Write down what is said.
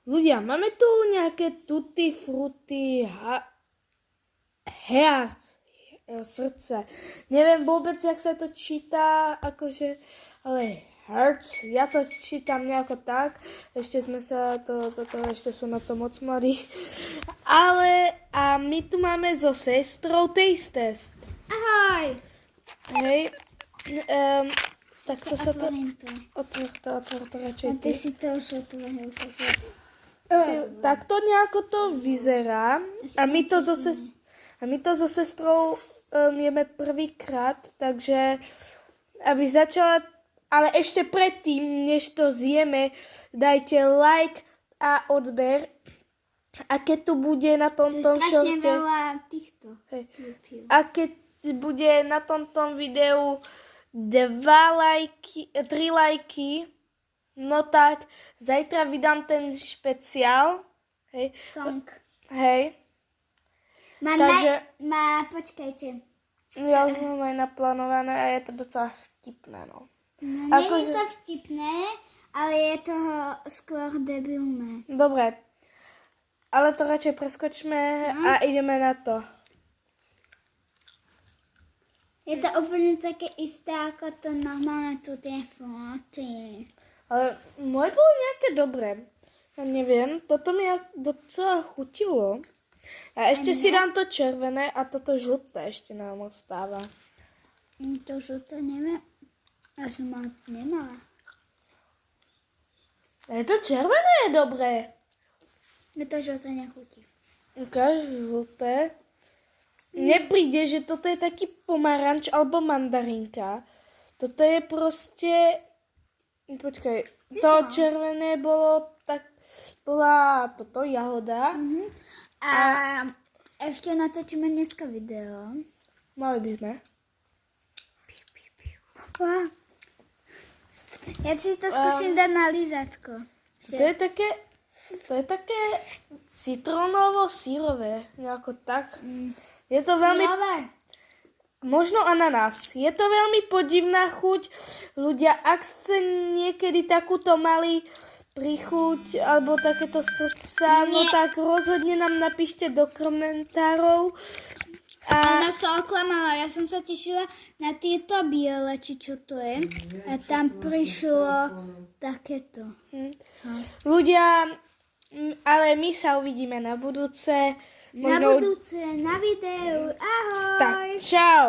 Ľudia, máme tu nejaké tutti frutti heart, srdce. Neviem vôbec, jak sa to číta, akože, ale hearts, ja to čítam nejako tak, ešte sme sa, ešte som na to moc mladý. Ale, a my tu máme so sestrou taste test. Ahoj! Hej, tak to sa to... Otvor to. Otvor to radšej A ty ty. si to už otvoril. Takto nejako to vyzerá a my to so sestrou jeme prvýkrát, takže aby začala, ale ešte predtým, než to zjeme, dajte like a odber. A keď tu bude na tomto strašne veľa týchto. a keď bude na tomto videu 3 lajky, no tak zajtra vydám ten špeciál. Hej. Song. Hej. Počkajte. Ja už mám aj naplánované a je to docela vtipné, no. Nie je to vtipné, ale je to skôr debilné. Dobre. Ale to radšej preskočme a ideme na to. Je to úplne také isté ako to normálne tu tie foty. Ale moje bolo nejaké dobré. Ja neviem, toto mi docela chutilo. A ešte si dám to červené a toto žlté ešte nám ostáva. To žlté neviem. Ja som nemala. Je to červené je dobré. Je to žlté nechutí. Ukáž žlté. Nepríde, že toto je taký pomaranč alebo mandarinka. Toto je proste... Počkaj, to červené bola toto jahoda. A ešte natočíme dneska video. Mali by sme. Ja si to skúsim dať na lízatko. To je také citrónovo-sírové, nejako tak. Je to veľmi... Možno ananás. Je to veľmi podivná chuť. Ľudia, ak ste niekedy takúto mali prichuť alebo takéto srdca, no tak rozhodne nám napíšte do komentárov. Ona sa oklamala, ja som sa tešila na tieto biele, či čo to je. A tam prišlo takéto. Ľudia, ale my sa uvidíme na budúce. Na budúce, na videu. Ahoj! Tak, čau!